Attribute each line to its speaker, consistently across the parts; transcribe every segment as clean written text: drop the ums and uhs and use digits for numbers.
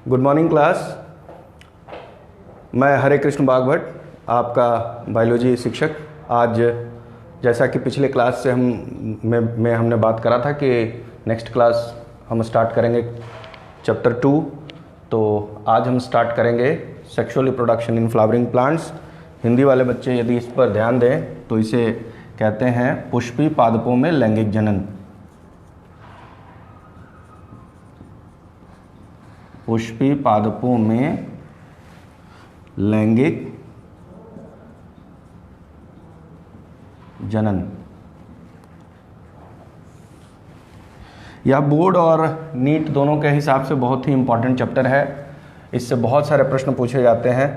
Speaker 1: Good morning class. मैं हरे कृष्ण बागभट, आपका biology शिक्षक। आज जैसा कि पिछले क्लास से हमने बात करा था कि नेक्स्ट क्लास हम स्टार्ट करेंगे चैप्टर 2। तो आज हम स्टार्ट करेंगे sexual reproduction in flowering plants. Hindi वाले बच्चे यदि इस पर ध्यान दें तो इसे कहते हैं पुष्पी पादपों में लैंगिक जनन। पुष्पी पादपों में लैंगिक जनन। यह बोर्ड और नीट दोनों के हिसाब से बहुत ही इम्पॉर्टेंट चैप्टर है। इससे बहुत सारे प्रश्न पूछे जाते हैं,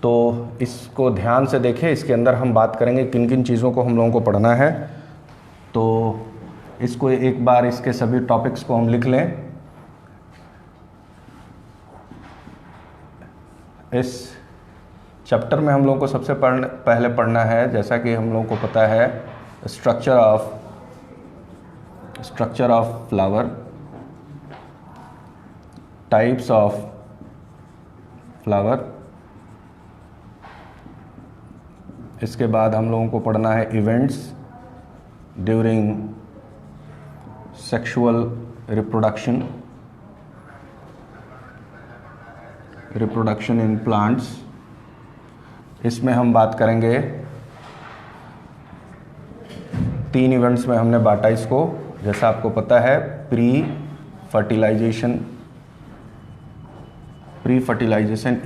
Speaker 1: तो इसको ध्यान से देखें। इसके अंदर हम बात करेंगे किन किन चीज़ों को हम लोगों को पढ़ना है। तो इसको एक बार इसके सभी टॉपिक्स को हम लिख लें। इस चैप्टर में हम लोगों को सबसे पहले पढ़ना है, जैसा कि हम लोगों को पता है, structure of flower, types of flower. इसके बाद हम लोगों को पढ़ना है events during sexual reproduction in plants. इसमें हम बात करेंगे 3 इवेंट्स में हमने बांटा इसको, जैसा आपको पता है। प्री फर्टिलाइजेशन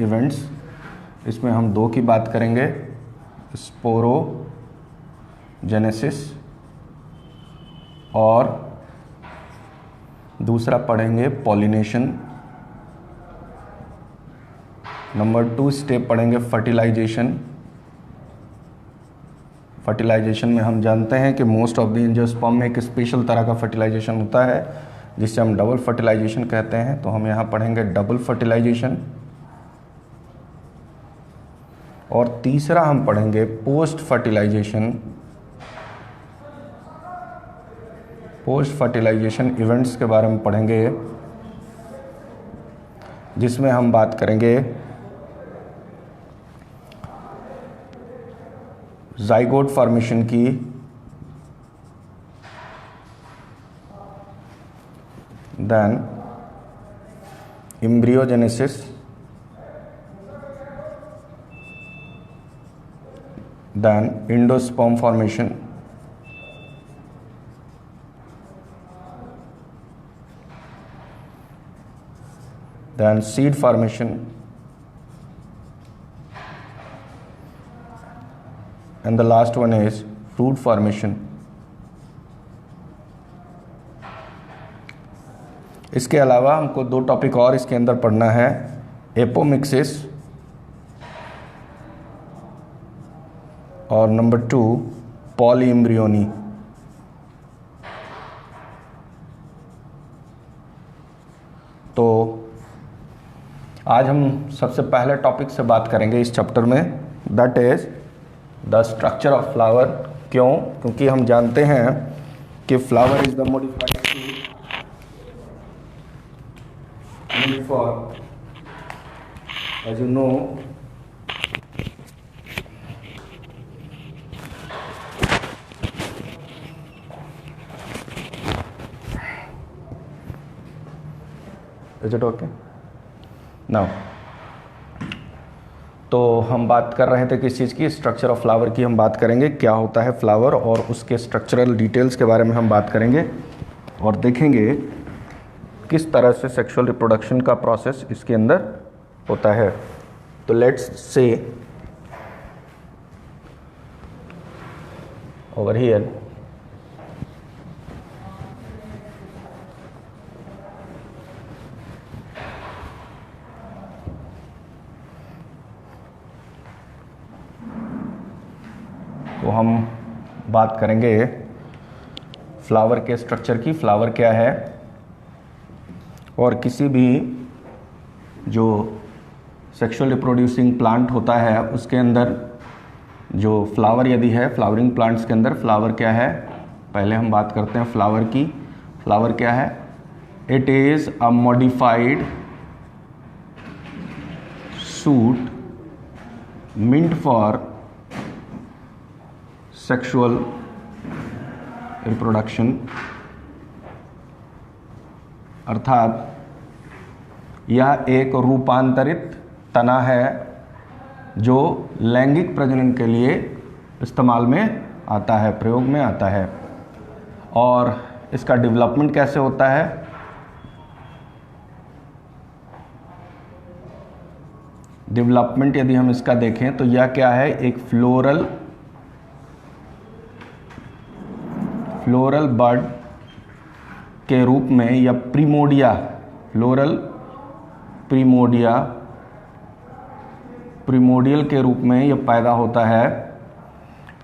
Speaker 1: इवेंट्स, इसमें हम 2 की बात करेंगे, स्पोरोजेनेसिस और दूसरा पढ़ेंगे पॉलिनेशन। नंबर 2 स्टेप पढ़ेंगे फर्टिलाइजेशन में हम जानते हैं कि मोस्ट ऑफ द एंजियोस्पर्म में एक स्पेशल तरह का फर्टिलाइजेशन होता है जिससे हम डबल फर्टिलाइजेशन कहते हैं। तो हम यहाँ पढ़ेंगे डबल फर्टिलाइजेशन। और तीसरा हम पढ़ेंगे पोस्ट फर्टिलाइजेशन इवेंट्स के बारे में पढ़ेंगे, जिसमें हम बात करेंगे ज़ाइगोट फॉर्मेशन की, then embryogenesis, then endosperm formation, then seed formation, and the last one is fruit formation. इसके अलावा हमको 2 टॉपिक और इसके अंदर पढ़ना है, एपोमिक्सिस और नंबर 2 पॉलीएम्ब्रियोनी। तो आज हम सबसे पहले टॉपिक से बात करेंगे इस चैप्टर में, that is the structure of flower. क्यों? क्योंकि हम जानते हैं कि flower is the modified for, as you know, is it okay now? तो हम बात कर रहे थे किस चीज़ की? स्ट्रक्चर ऑफ फ्लावर की हम बात करेंगे। क्या होता है फ्लावर और उसके स्ट्रक्चरल डिटेल्स के बारे में हम बात करेंगे और देखेंगे किस तरह से सेक्सुअल रिप्रोडक्शन का प्रोसेस इसके अंदर होता है। तो लेट्स से ओवर हियर, तो हम बात करेंगे फ्लावर के स्ट्रक्चर की। फ्लावर क्या है, और किसी भी जो सेक्सुअल रिप्रोड्यूसिंग प्लांट होता है उसके अंदर जो फ्लावर यदि है, फ्लावरिंग प्लांट्स के अंदर फ्लावर क्या है, पहले हम बात करते हैं फ्लावर की। फ्लावर क्या है? It is a modified suit meant for sexual reproduction, अर्थात यह एक रूपांतरित तना है जो लैंगिक प्रजनन के लिए इस्तेमाल में आता है, प्रयोग में आता है। और इसका डेवलपमेंट कैसे होता है? डेवलपमेंट यदि हम इसका देखें तो यह क्या है, एक फ्लोरल बड के रूप में या फ्लोरल प्रीमोडियल के रूप में यह पैदा होता है।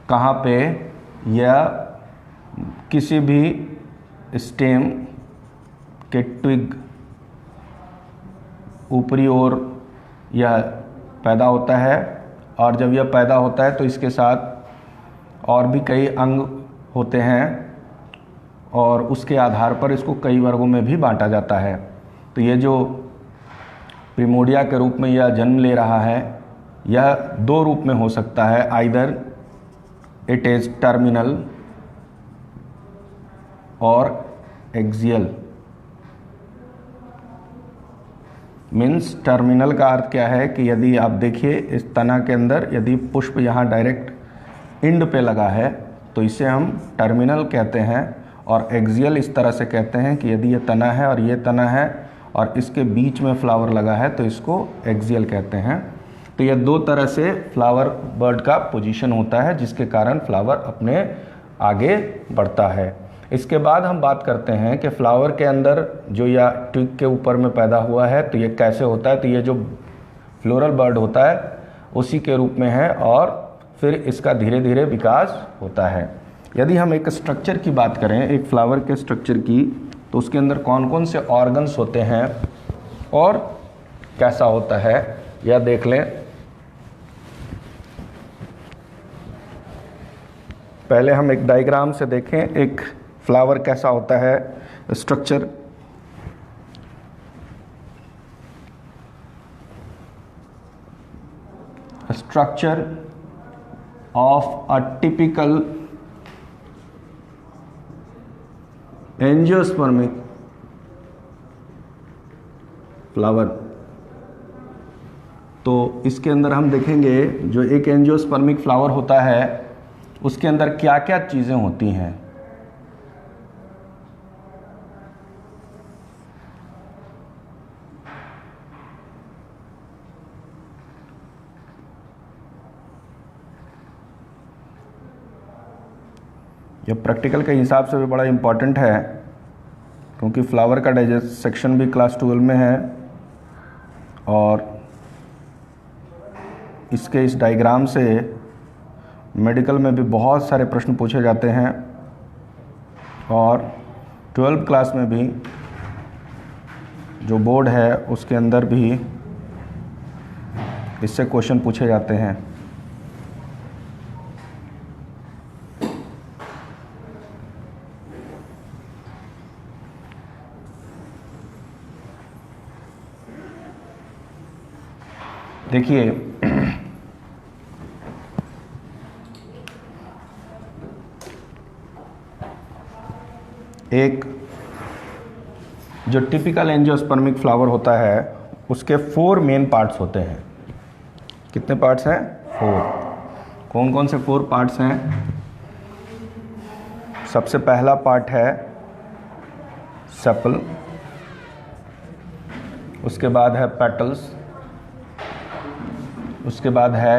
Speaker 1: कहाँ पे? यह किसी भी स्टेम के ट्विग ऊपरी ओर यह पैदा होता है, और जब यह पैदा होता है तो इसके साथ और भी कई अंग होते हैं और उसके आधार पर इसको कई वर्गों में भी बांटा जाता है। तो ये जो प्रिमोडिया के रूप में यह जन्म ले रहा है, यह दो रूप में हो सकता है, आइदर इट इज टर्मिनल और एक्सियल। मीन्स टर्मिनल का अर्थ क्या है कि यदि आप देखिए इस तना के अंदर यदि पुष्प यहाँ डायरेक्ट इंड पे लगा है तो इसे हम टर्मिनल कहते हैं, और एक्सियल इस तरह से कहते हैं कि यदि ये तना है और ये तना है और इसके बीच में फ्लावर लगा है तो इसको एक्सियल कहते हैं। तो यह दो तरह से फ्लावर बर्ड का पोजीशन होता है जिसके कारण फ्लावर अपने आगे बढ़ता है। इसके बाद हम बात करते हैं कि फ्लावर के अंदर जो या ट्विग के ऊपर में पैदा हुआ है तो ये कैसे होता है। तो ये जो फ्लोरल बर्ड होता है उसी के रूप में है और फिर इसका धीरे धीरे विकास होता है। यदि हम एक स्ट्रक्चर की बात करें, एक फ्लावर के स्ट्रक्चर की, तो उसके अंदर कौन कौन से ऑर्गन्स होते हैं और कैसा होता है यह देख लें। पहले हम एक डायग्राम से देखें एक फ्लावर कैसा होता है structure. Structure of a typical angiospermic flower. तो इसके अंदर हम देखेंगे जो एक एंजियोस्पर्मिक फ्लावर होता है उसके अंदर क्या क्या चीज़ें होती हैं। यह प्रैक्टिकल के हिसाब से भी बड़ा इम्पॉर्टेंट है क्योंकि फ्लावर का डाइजेस्ट सेक्शन भी क्लास 12 में है और इसके इस डायग्राम से मेडिकल में भी बहुत सारे प्रश्न पूछे जाते हैं और 12th क्लास में भी जो बोर्ड है उसके अंदर भी इससे क्वेश्चन पूछे जाते हैं। देखिए एक जो टिपिकल एंजियोस्पर्मिक फ्लावर होता है उसके 4 मेन पार्ट्स होते हैं। कितने पार्ट्स हैं? 4। कौन कौन से 4 पार्ट्स हैं? सबसे पहला पार्ट है सेपल, उसके बाद है पेटल्स, उसके बाद है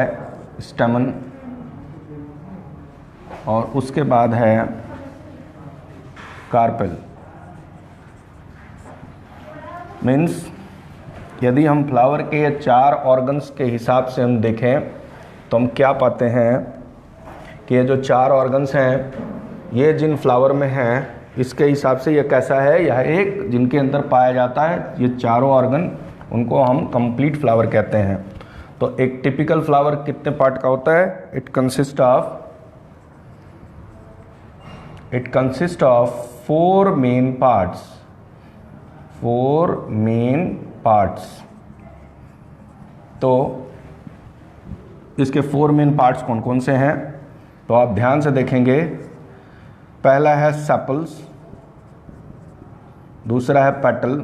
Speaker 1: स्टेमन और उसके बाद है कार्पेल। मीन्स यदि हम फ्लावर के 4 ऑर्गन्स के हिसाब से हम देखें तो हम क्या पाते हैं कि ये जो 4 ऑर्गन्स हैं ये जिन फ्लावर में हैं इसके हिसाब से ये कैसा है, यह एक जिनके अंदर पाया जाता है ये चारों ऑर्गन, उनको हम कंप्लीट फ्लावर कहते हैं। तो एक टिपिकल फ्लावर कितने पार्ट का होता है? It consist of 4 main parts. 4 main parts. तो इसके 4 मेन पार्ट्स कौन कौन से हैं, तो आप ध्यान से देखेंगे। पहला है सेपल्स, दूसरा है पेटल,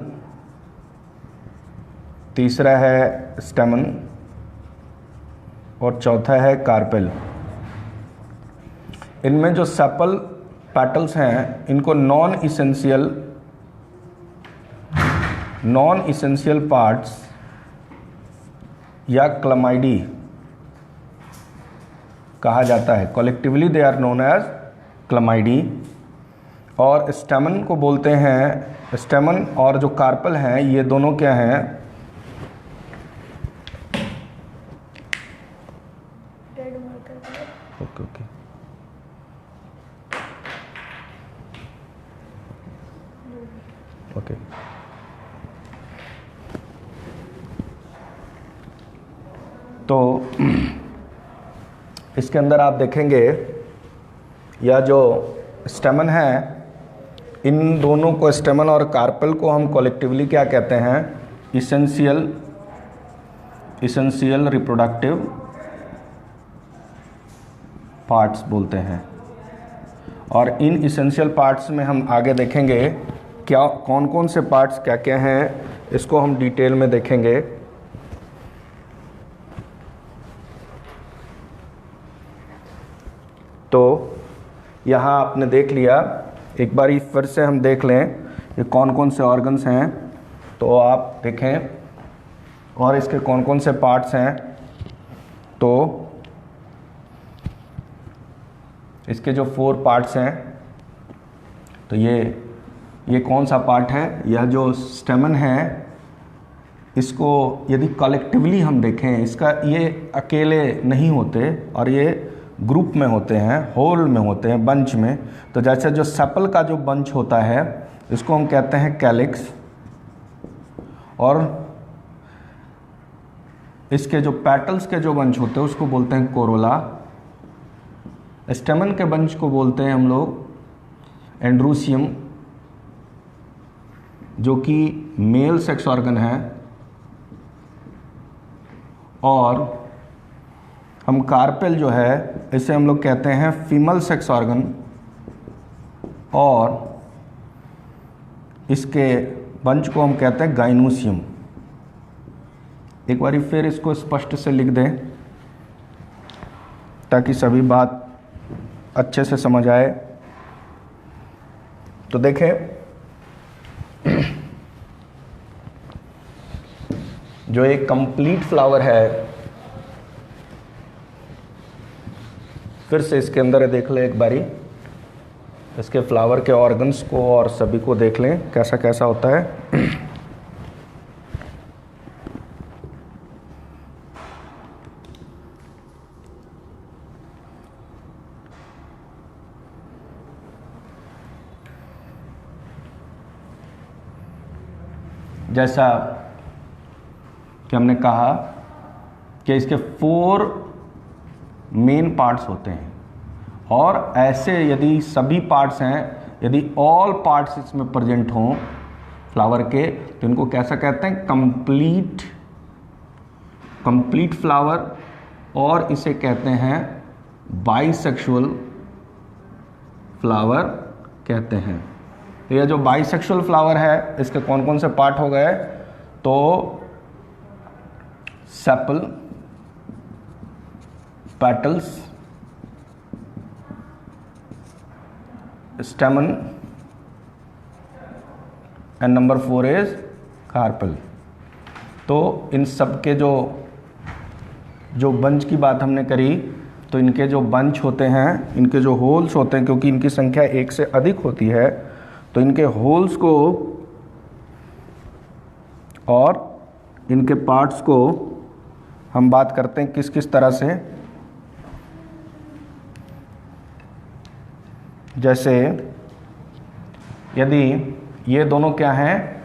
Speaker 1: तीसरा है स्टेमन और चौथा है कार्पेल। इनमें जो सेपल पेटल्स हैं इनको नॉन इसेंशियल पार्ट्स या क्लमाइडी कहा जाता है। Collectively they are known as chlamydeae. और स्टेमन को बोलते हैं, स्टेमन और जो कार्पल हैं ये दोनों क्या हैं, ओके ओके तो इसके अंदर आप देखेंगे या जो स्टेमन है, इन दोनों को, स्टेमन और कार्पेल को हम कलेक्टिवली क्या कहते हैं, इसेंशियल रिप्रोडक्टिव पार्ट्स बोलते हैं। और इन इसेंशियल पार्ट्स में हम आगे देखेंगे क्या कौन कौन से पार्ट्स क्या क्या हैं, इसको हम डिटेल में देखेंगे। तो यहाँ आपने देख लिया, एक बार फिर से हम देख लें ये कौन कौन से ऑर्गन्स हैं, तो आप देखें और इसके कौन कौन से पार्ट्स हैं। तो इसके जो 4 पार्ट्स हैं, तो ये कौन सा पार्ट है, यह जो स्टेमन है, इसको यदि कलेक्टिवली हम देखें, इसका ये अकेले नहीं होते और ये ग्रुप में होते हैं, होल में होते हैं, बंच में। तो जैसे जो सेपल का जो बंच होता है इसको हम कहते हैं कैलिक्स, और इसके जो पेटल्स के जो बंच होते हैं उसको बोलते हैं कोरोला। स्टेमन के बंच को बोलते हैं हम लोग एंड्रूसियम, जो कि मेल सेक्स ऑर्गन है। और हम कार्पेल जो है इसे हम लोग कहते हैं फीमेल सेक्स ऑर्गन, और इसके बंच को हम कहते हैं गाइनोसियम। एक बार फिर इसको स्पष्ट से लिख दें ताकि सभी बात अच्छे से समझ आए। तो देखें, जो एक कंप्लीट फ्लावर है, फिर से इसके अंदर देख लें एक बारी, इसके फ्लावर के ऑर्गन्स को और सभी को देख लें कैसा कैसा होता है। जैसा कि हमने कहा कि इसके 4 मेन पार्ट्स होते हैं, और ऐसे यदि सभी पार्ट्स हैं, यदि ऑल पार्ट्स इसमें प्रेजेंट हों फ्लावर के, तो इनको कैसा कहते हैं, कंप्लीट फ्लावर, और इसे कहते हैं बाइसेक्सुअल फ्लावर कहते हैं। तो यह जो बाइसेक्सुअल फ्लावर है इसके कौन कौन से पार्ट हो गए, तो sepal, petals, स्टेमन, and number 4 is carpel. तो इन सब के जो बंच की बात हमने करी, तो इनके जो बंच होते हैं, इनके जो होल्स होते हैं, क्योंकि इनकी संख्या 1 से अधिक होती है, तो इनके होल्स को और इनके पार्ट्स को हम बात करते हैं किस किस तरह से। जैसे यदि ये दोनों क्या हैं,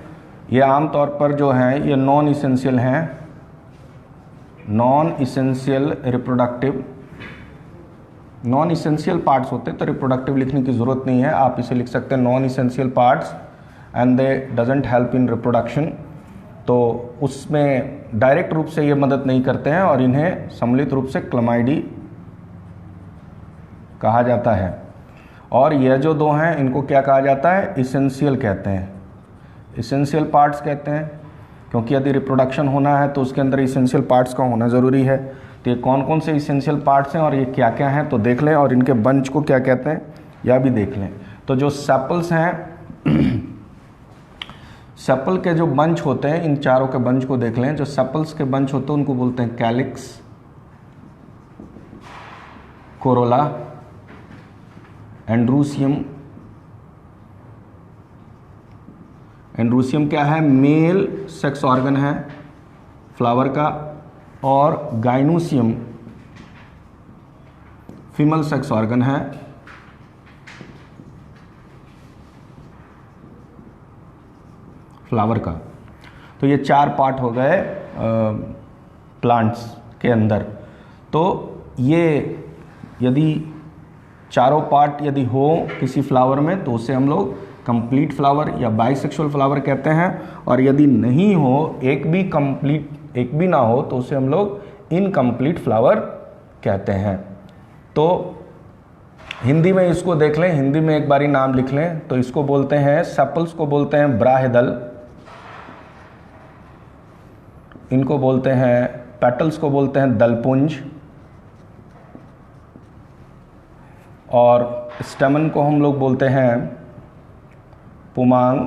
Speaker 1: ये आमतौर पर जो हैं ये नॉन इसेंशियल हैं, non essential reproductive, non essential parts होते हैं, तो रिप्रोडक्टिव लिखने की ज़रूरत नहीं है, आप इसे लिख सकते हैं non essential parts, and they doesn't help in reproduction. तो उसमें डायरेक्ट रूप से ये मदद नहीं करते हैं और इन्हें सम्मिलित रूप से क्लमाइडी कहा जाता है। और ये जो दो हैं इनको क्या कहा जाता है, इसेंशियल कहते हैं, इसेंशियल पार्ट्स कहते हैं, क्योंकि यदि रिप्रोडक्शन होना है तो उसके अंदर इसेंशियल पार्ट्स का होना ज़रूरी है। तो ये कौन कौन से इसेंशियल पार्ट्स हैं और ये क्या क्या हैं तो देख लें, और इनके बंच को क्या कहते हैं यह भी देख लें। तो जो सेपल्स हैं, सेपल के जो बंच होते हैं, इन चारों के बंच को देख लें। जो सेपल्स के बंच होते हैं उनको बोलते हैं कैलिक्स, कोरोला, एंड्रूसियम। एंड्रूसियम क्या है, मेल सेक्स ऑर्गन है फ्लावर का, और गाइनोसियम फीमेल सेक्स ऑर्गन है। फ्लावर का। तो ये चार पार्ट हो गए प्लांट्स के अंदर। तो ये यदि चारों पार्ट यदि हो किसी फ्लावर में तो उसे हम लोग कंप्लीट फ्लावर या बाइसेक्सुअल फ्लावर कहते हैं, और यदि नहीं हो, एक भी ना हो तो उसे हम लोग इनकम्प्लीट फ्लावर कहते हैं। तो हिंदी में इसको देख लें, हिंदी में एक बारी नाम लिख लें। तो इसको बोलते हैं, सेपल्स को बोलते हैं ब्राहेदल, इनको बोलते हैं पेटल्स को बोलते हैं दलपुंज, और स्टेमन को हम लोग बोलते हैं पुमांग,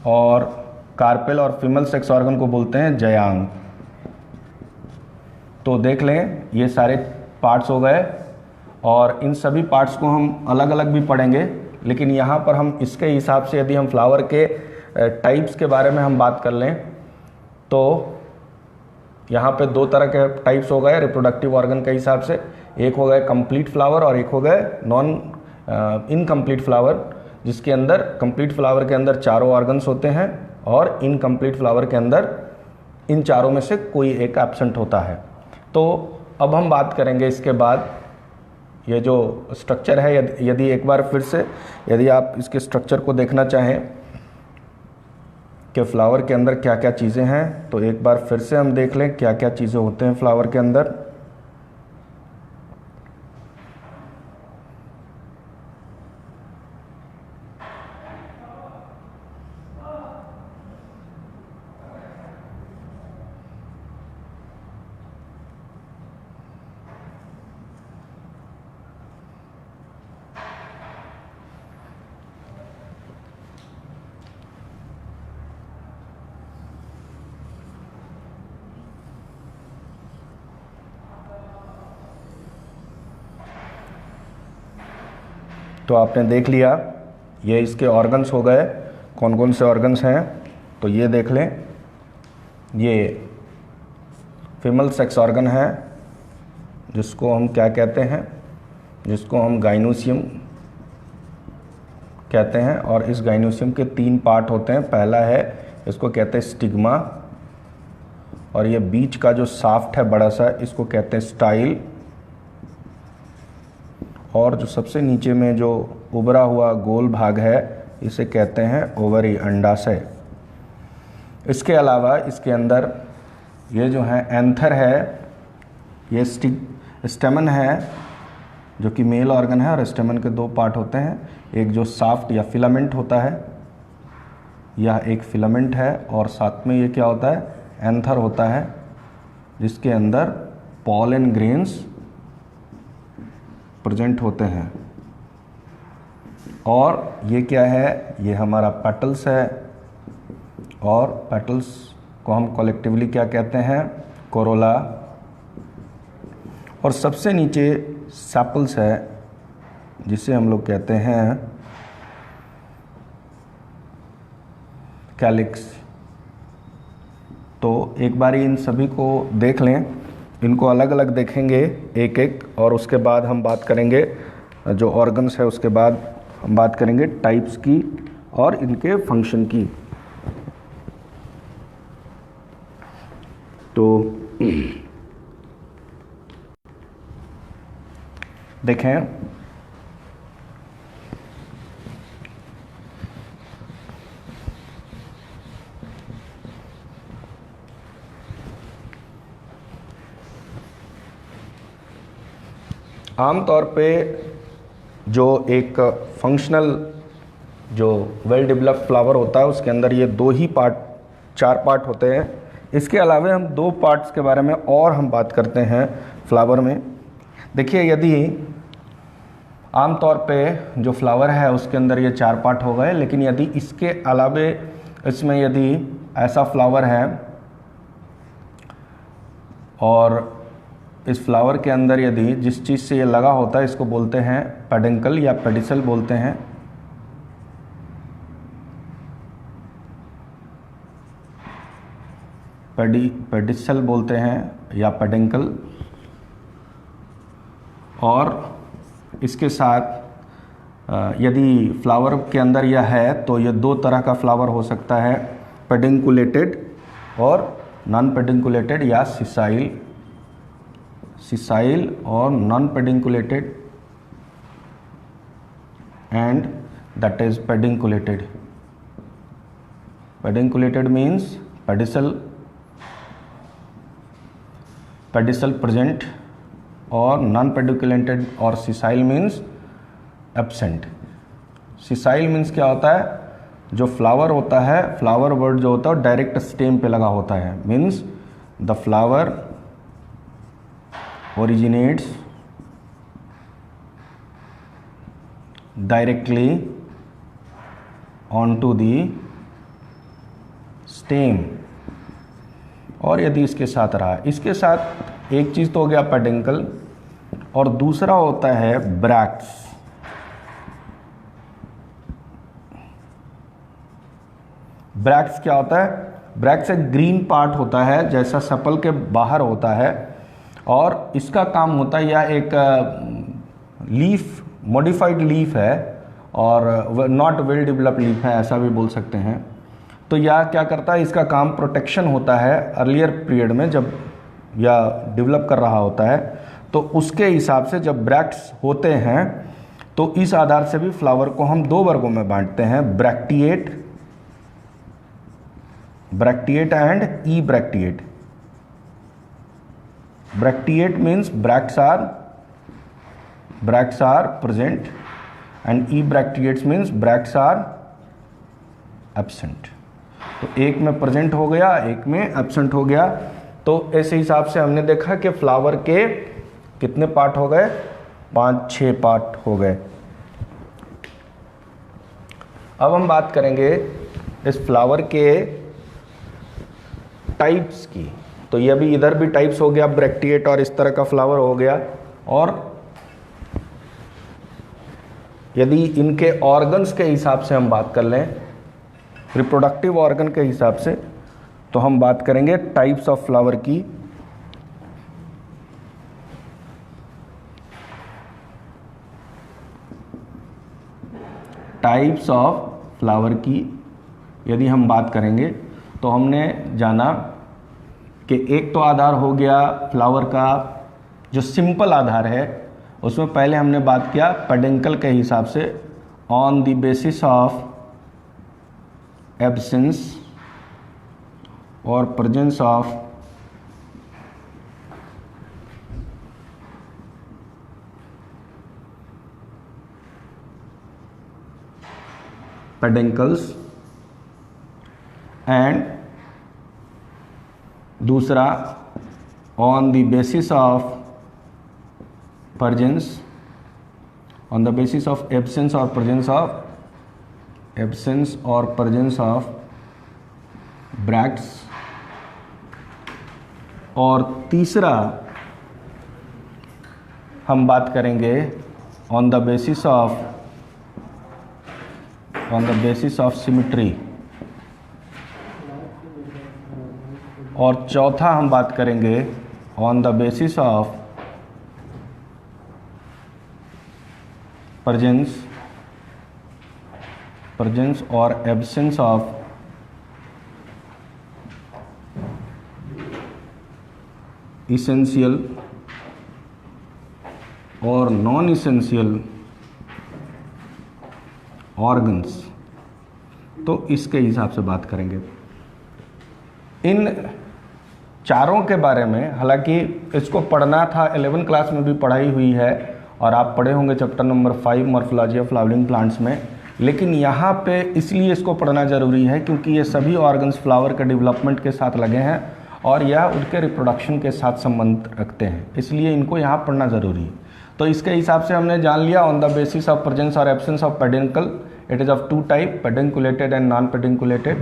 Speaker 1: और कार्पेल और फीमेल सेक्स ऑर्गन को बोलते हैं जयांग। तो देख लें ये सारे पार्ट्स हो गए, और इन सभी पार्ट्स को हम अलग अलग भी पढ़ेंगे, लेकिन यहाँ पर हम इसके हिसाब से यदि हम फ्लावर के टाइप्स के बारे में हम बात कर लें तो यहाँ पे दो तरह के टाइप्स हो गए रिप्रोडक्टिव ऑर्गन के हिसाब से। एक हो गए कंप्लीट फ्लावर और एक हो गए नॉन इनकम्प्लीट फ्लावर, जिसके अंदर कंप्लीट फ्लावर के अंदर चारों ऑर्गन्स होते हैं और इनकम्प्लीट फ्लावर के अंदर इन चारों में से कोई एक एब्सेंट होता है। तो अब हम बात करेंगे इसके बाद ये जो स्ट्रक्चर है, यदि एक बार फिर से यदि आप इसके स्ट्रक्चर को देखना चाहें कि फ्लावर के अंदर क्या क्या चीज़ें हैं, तो एक बार फिर से हम देख लें क्या क्या चीज़ें होते हैं फ्लावर के अंदर। तो आपने देख लिया ये इसके ऑर्गन्स हो गए, कौन कौन से ऑर्गन्स हैं तो ये देख लें। ये फीमेल सेक्स ऑर्गन है जिसको हम क्या कहते हैं, जिसको हम गाइनोसियम कहते हैं, और इस गाइनोसियम के तीन पार्ट होते हैं। पहला है इसको कहते हैं स्टिग्मा, और ये बीच का जो साफ्ट है बड़ा सा इसको कहते हैं स्टाइल, और जो सबसे नीचे में जो उभरा हुआ गोल भाग है इसे कहते हैं ओवरी, अंडाशय। इसके अलावा इसके अंदर ये जो है एंथर है, ये स्टेमन है जो कि मेल ऑर्गन है, और स्टेमन के दो पार्ट होते हैं, एक जो साफ्ट या फिलामेंट होता है, यह एक फिलामेंट है, और साथ में ये क्या होता है, एंथर होता है जिसके अंदर पॉलन ग्रेन्स प्रेजेंट होते हैं। और ये क्या है, ये हमारा पेटल्स है, और पेटल्स को हम कलेक्टिवली क्या कहते हैं, कोरोला। और सबसे नीचे सेपल्स है जिसे हम लोग कहते हैं कैलिक्स। तो एक बारी इन सभी को देख लें, इनको अलग अलग देखेंगे एक एक, और उसके बाद हम बात करेंगे जो ऑर्गन्स है, उसके बाद हम बात करेंगे टाइप्स की और इनके फंक्शन की। तो देखें, आमतौर पे जो एक फंक्शनल जो वेल डेवलप्ड फ्लावर होता है उसके अंदर ये चार पार्ट होते हैं। इसके अलावा हम 2 पार्ट्स के बारे में और हम बात करते हैं फ्लावर में। देखिए, यदि आमतौर पे जो फ्लावर है उसके अंदर ये 4 पार्ट हो गए, लेकिन यदि इसके अलावे इसमें यदि ऐसा फ्लावर है और इस फ्लावर के अंदर यदि जिस चीज़ से ये लगा होता है इसको बोलते हैं पेडिकल या पेडिसल बोलते हैं। पेडिसल बोलते हैं या पेडिकल। और इसके साथ यदि फ्लावर के अंदर यह है तो ये 2 तरह का फ्लावर हो सकता है, पेडिकुलेटेड और नॉन पेडिकुलेटेड या सिसाइल और non pediculated and that is pediculated. Pediculated means pedicel present और नॉन पेडिकुलेटेड और sessile means absent. Sessile means क्या होता है, जो फ्लावर होता है, फ्लावर वर्ड जो होता है डायरेक्ट स्टेम पे लगा होता है, means the flower originates directly on to the stem. और यदि इसके साथ रहा, इसके साथ एक चीज़ तो हो गया पेडिकल और दूसरा होता है ब्रैक्ट्स। ब्रैक्ट्स क्या होता है, ब्रैक्ट्स एक ग्रीन पार्ट होता है जैसा सेपल के बाहर होता है और इसका काम होता है, यह एक लीफ मॉडिफाइड लीफ है और नॉट वेल डेवलप्ड लीफ है, ऐसा भी बोल सकते हैं। तो यह क्या करता है, इसका काम प्रोटेक्शन होता है अर्लियर पीरियड में जब यह डेवलप कर रहा होता है, तो उसके हिसाब से जब ब्रैक्ट्स होते हैं तो इस आधार से भी फ्लावर को हम 2 वर्गों में बांटते हैं, bracteate and ebracteate. Bracteate means bracts are present and ebracteates means bracts are absent. तो एक में प्रेजेंट हो गया, एक में एब्सेंट हो गया। तो ऐसे हिसाब से हमने देखा कि फ्लावर के कितने पार्ट हो गए, 5-6 पार्ट हो गए। अब हम बात करेंगे इस फ्लावर के टाइप्स की। तो ये भी इधर भी टाइप्स हो गया, ब्रैक्टिएट और इस तरह का फ्लावर हो गया। और यदि इनके ऑर्गन्स के हिसाब से हम बात कर लें, रिप्रोडक्टिव ऑर्गन के हिसाब से, तो हम बात करेंगे टाइप्स ऑफ फ्लावर की। टाइप्स ऑफ फ्लावर की यदि हम बात करेंगे तो हमने जाना कि एक तो आधार हो गया फ्लावर का जो सिंपल आधार है, उसमें पहले हमने बात किया पेडिकल के हिसाब से, on the basis of absence और प्रेजेंस ऑफ पेडिकल्स एंड दूसरा on the basis of presence, on the basis of absence और प्रेजेंस ऑफ ब्रैक्ट्स। और तीसरा हम बात करेंगे on the basis of symmetry. और चौथा हम बात करेंगे on the basis of presence और एब्सेंस ऑफ इसेंशियल और नॉन इसेंशियल ऑर्गन्स। तो इसके हिसाब से बात करेंगे। इन चारों के बारे में हालांकि इसको पढ़ना था, 11 क्लास में भी पढ़ाई हुई है और आप पढ़े होंगे chapter number 5 morphology of flowering plants में। लेकिन यहाँ पे इसलिए इसको पढ़ना ज़रूरी है क्योंकि ये सभी ऑर्गन्स फ्लावर के डेवलपमेंट के साथ लगे हैं और यह उनके रिप्रोडक्शन के साथ संबंध रखते हैं, इसलिए इनको यहाँ पढ़ना ज़रूरी है। तो इसके हिसाब से हमने जान लिया on the basis of presence और absence of peduncle, it is of two type, pedunculated and non pedunculated,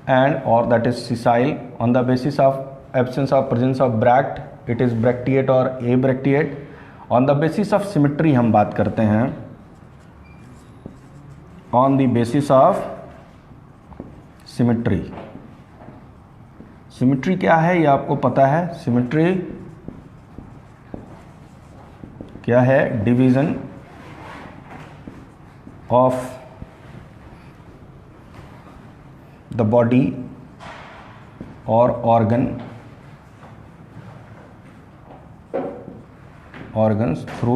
Speaker 1: and और that is sessile. On the basis of absence of presence of bract, it is bracteate और ebracteate. On the basis of symmetry हम बात करते हैं, on the basis of symmetry. Symmetry क्या है ये आपको पता है। सिमेट्री क्या है? डिवीजन ऑफ द बॉडी और organs through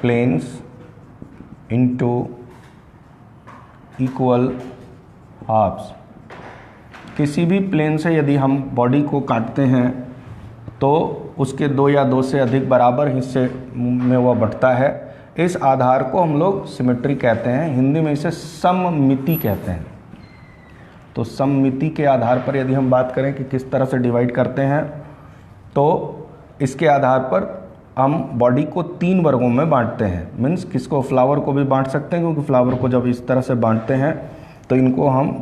Speaker 1: planes into equal halves. किसी भी प्लेन से यदि हम बॉडी को काटते हैं तो उसके 2 या 2 से अधिक बराबर हिस्से में वह बंटता है। इस आधार को हम लोग सिमेट्री कहते हैं, हिंदी में इसे सममिति कहते हैं। तो सममिति के आधार पर यदि हम बात करें कि किस तरह से डिवाइड करते हैं, तो इसके आधार पर हम बॉडी को 3 वर्गों में बांटते हैं। मीन्स किसको? फ्लावर को भी बांट सकते हैं, क्योंकि फ्लावर को जब इस तरह से बांटते हैं तो इनको हम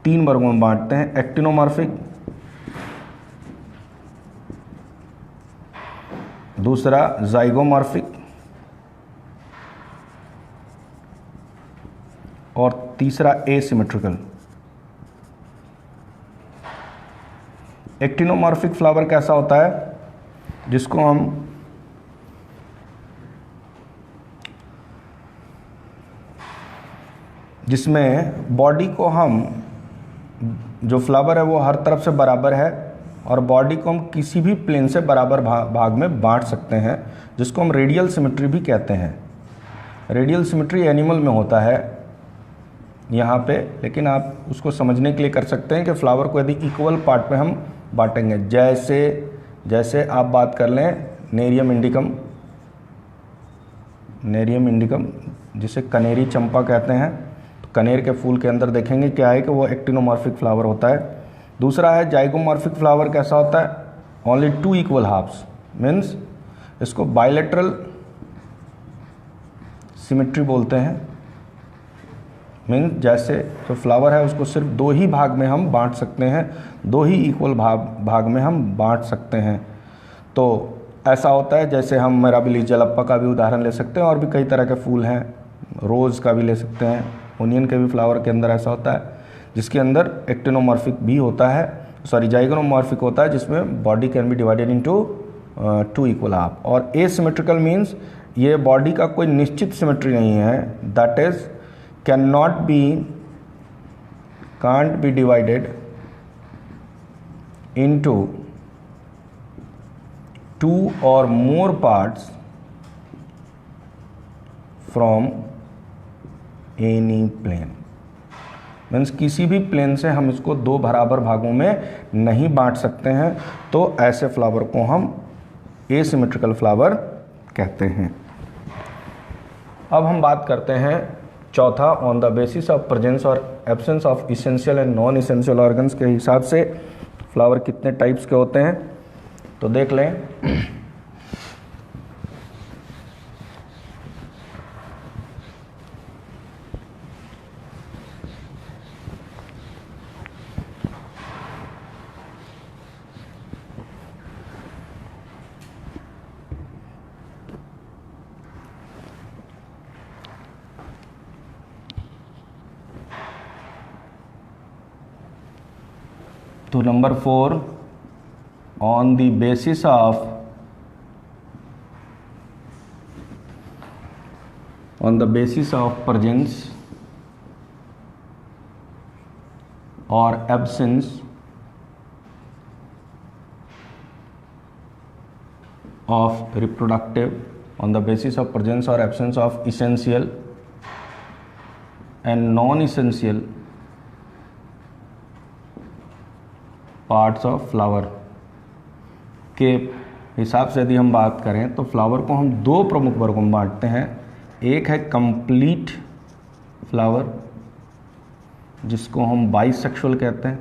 Speaker 1: 3 वर्गों में बांटते हैं, एक्टिनोमॉर्फिक, दूसरा जाइगोमॉर्फिक और तीसरा एसिमेट्रिकल। एक्टिनोमॉर्फिक फ्लावर कैसा होता है? जिसको हम जिसमें बॉडी को हम, जो फ्लावर है वो हर तरफ से बराबर है और बॉडी को हम किसी भी प्लेन से बराबर भाग में बांट सकते हैं, जिसको हम रेडियल सिमेट्री भी कहते हैं। रेडियल सिमेट्री एनिमल में होता है यहाँ पे, लेकिन आप उसको समझने के लिए कर सकते हैं कि फ्लावर को यदि इक्वल पार्ट में हम बांटेंगे, जैसे आप बात कर लें नेरियम इंडिकम जिसे कनेरी चंपा कहते हैं, तो कनेर के फूल के अंदर देखेंगे क्या है कि वो एक्टिनोमॉर्फिक फ्लावर होता है। दूसरा है जाइगोमॉर्फिक फ्लावर, कैसा होता है? ओनली 2 इक्वल हाफ्स, मीन्स इसको बायलैटरल सिमेट्री बोलते हैं। मीन्स जैसे जो फ्लावर है उसको सिर्फ 2 ही भाग में हम बांट सकते हैं, 2 ही इक्वल भाग में हम बांट सकते हैं। तो ऐसा होता है जैसे हम मिराबिली जलप्पा का भी उदाहरण ले सकते हैं, और भी कई तरह के फूल हैं, रोज़ का भी ले सकते हैं, ओनियन के भी फ्लावर के अंदर ऐसा होता है जिसके अंदर एक्टिनोमॉर्फिक भी होता है, जाइगोमॉर्फिक होता है, जिसमें body can be divided into 2 equal half. और एसिमेट्रिकल मीन्स ये बॉडी का कोई निश्चित सिमेट्री नहीं है, that is can't be divided into 2 or more parts from any plane। Means किसी भी प्लेन से हम इसको 2 बराबर भागों में नहीं बांट सकते हैं, तो ऐसे फ्लावर को हम एसिमेट्रिकल फ्लावर कहते हैं। अब हम बात करते हैं चौथा, on the basis of presence और absence of essential and non essential organs के हिसाब से फ्लावर कितने टाइप्स के होते हैं, तो देख लें। तो number 4, on the basis of presence और absence of reproductive, on the basis of presence और absence of essential and non essential parts of flower के हिसाब से यदि हम बात करें तो फ्लावर को हम दो प्रमुख वर्गों में बांटते हैं। एक है कंप्लीट फ्लावर, जिसको हम बाइसेक्सुअल कहते हैं,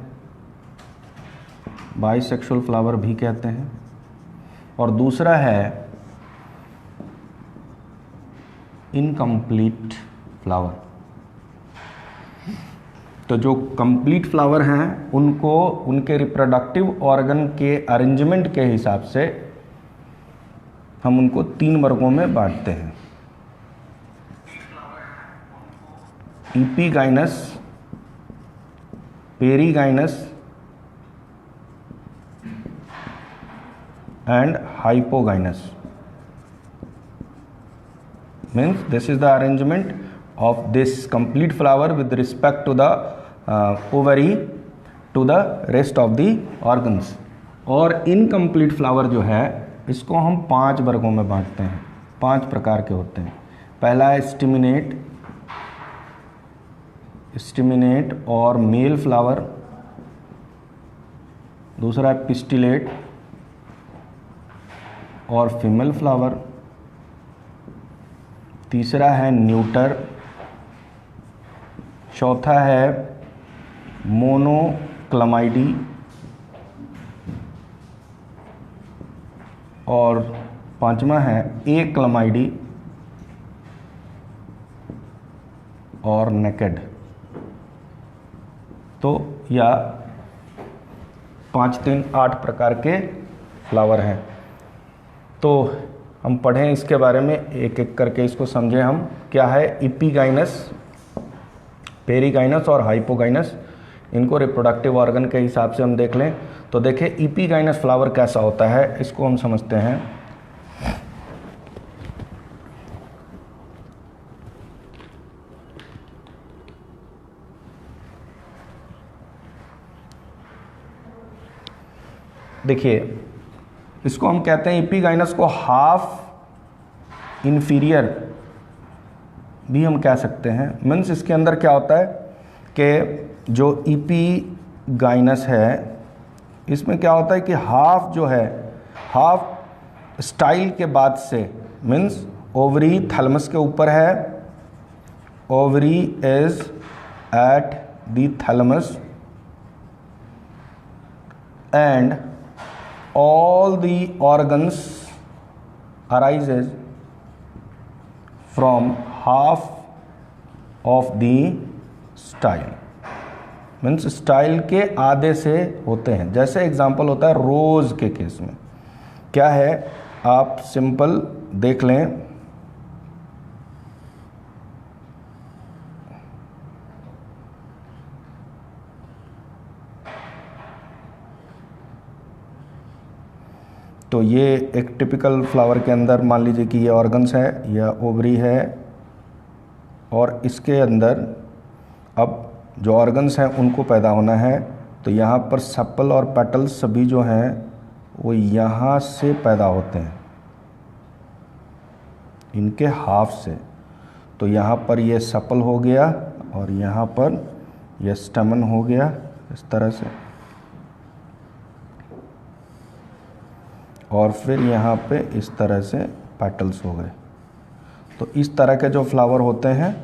Speaker 1: बाइसेक्सुअल फ्लावर भी कहते हैं, और दूसरा है इनकम्प्लीट फ्लावर। तो जो कंप्लीट फ्लावर हैं उनको उनके रिप्रोडक्टिव ऑर्गन के अरेंजमेंट के हिसाब से हम उनको 3 वर्गों में बांटते हैं। Epigynous, perigynous and hypogynous. Means this is the arrangement of this complete flower with respect to the ovary to the rest of the organs। और इनकम्प्लीट फ्लावर जो है इसको हम 5 वर्गों में बांटते हैं, 5 प्रकार के होते हैं। पहला है स्टिमिनेट और मेल फ्लावर, दूसरा है पिस्टिलेट और फीमेल फ्लावर, तीसरा है न्यूटर, चौथा है मोनोक्लमाइडी और पांचवा है एक्लमाइडी और नेकेड। तो या 5, 3, 8 प्रकार के फ्लावर हैं। तो हम पढ़ें इसके बारे में, एक एक करके इसको समझें हम। क्या है इपीगाइनस, पेरीगाइनस और हाइपोगाइनस, इनको रिप्रोडक्टिव ऑर्गन के हिसाब से हम देख लें। तो देखिए इपीगाइनस फ्लावर कैसा होता है, इसको हम समझते हैं। देखिए इसको हम कहते हैं, इपीगाइनस को हाफ इन्फीरियर भी हम कह सकते हैं। मीन्स इसके अंदर क्या होता है कि जो इपीगाइनस है इसमें क्या होता है कि हाफ जो है, हाफ स्टाइल के बाद से, मीन्स ओवरी थैलमस के ऊपर है, ovary is at the thalamus and all the organs arises from half of the style। Means style के आधे से होते हैं। जैसे एग्जांपल होता है रोज़ के केस में क्या है, आप सिंपल देख लें। तो ये एक टिपिकल फ्लावर के अंदर मान लीजिए कि ये ऑर्गन्स है या ओवरी है, और इसके अंदर अब जो ऑर्गन्स हैं उनको पैदा होना है। तो यहाँ पर सेपल और पेटल्स सभी जो हैं वो यहाँ से पैदा होते हैं, इनके हाफ से। तो यहाँ पर ये सेपल हो गया और यहाँ पर ये स्टेमन हो गया इस तरह से, और फिर यहाँ पे इस तरह से पेटल्स हो गए। तो इस तरह के जो फ्लावर होते हैं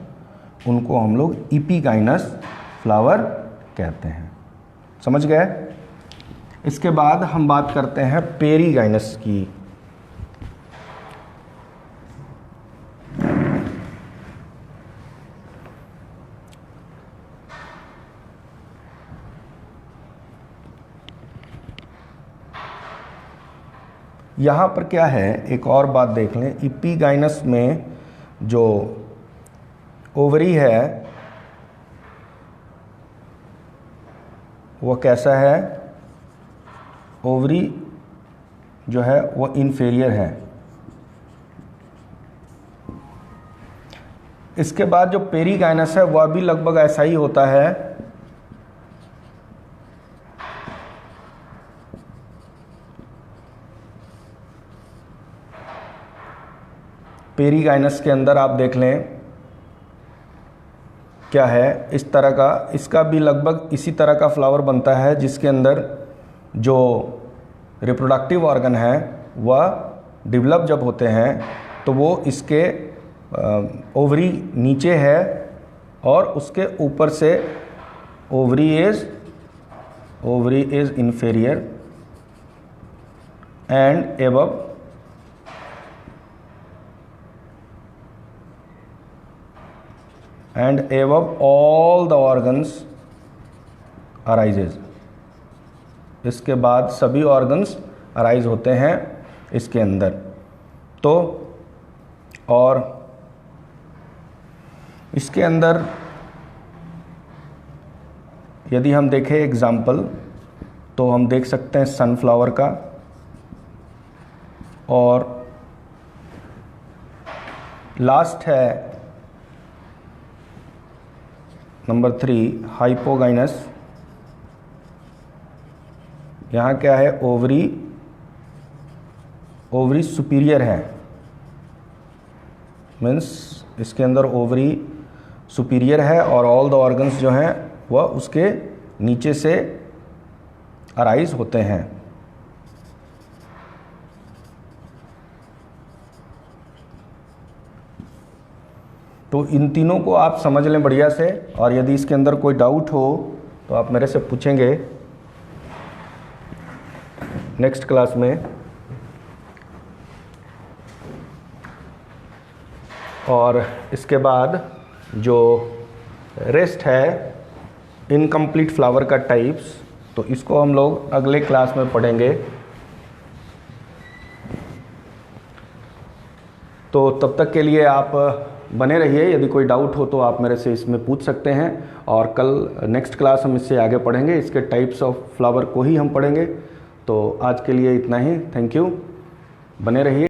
Speaker 1: उनको हम लोग इपीगाइनस फ्लावर कहते हैं। समझ गए? इसके बाद हम बात करते हैं पेरीगाइनस की। यहाँ पर क्या है, एक और बात देख लें। इपीगाइनस में जो ओवरी है वो कैसा है, ओवरी जो है वो इन्फीरियर है। इसके बाद जो पेरीगाइनस है वह भी लगभग ऐसा ही होता है। पेरीगाइनस के अंदर आप देख लें क्या है, इस तरह का, इसका भी लगभग इसी तरह का फ्लावर बनता है, जिसके अंदर जो रिप्रोडक्टिव ऑर्गन है वह डेवलप जब होते हैं तो वो इसके ओवरी नीचे है और उसके ऊपर से ovary is inferior and above all the organs arises। इसके बाद सभी ऑर्गन्स अराइज होते हैं इसके अंदर। तो और इसके अंदर यदि हम देखें एग्जाम्पल तो हम देख सकते हैं सनफ्लावर का, और लास्ट है नंबर 3 हाइपोगाइनस। यहाँ क्या है, ओवरी सुपीरियर है, मीन्स इसके अंदर ओवरी सुपीरियर है और ऑल द ऑर्गन्स जो हैं वह उसके नीचे से अराइज होते हैं। तो इन तीनों को आप समझ लें बढ़िया से, और यदि इसके अंदर कोई डाउट हो तो आप मेरे से पूछेंगे नेक्स्ट क्लास में। और इसके बाद जो रेस्ट है इनकम्प्लीट फ्लावर का टाइप्स, तो इसको हम लोग अगले क्लास में पढ़ेंगे। तो तब तक के लिए आप बने रहिए। यदि कोई डाउट हो तो आप मेरे से इसमें पूछ सकते हैं, और कल नेक्स्ट क्लास हम इससे आगे पढ़ेंगे, इसके टाइप्स ऑफ फ्लावर को ही हम पढ़ेंगे। तो आज के लिए इतना ही। थैंक यू, बने रहिए।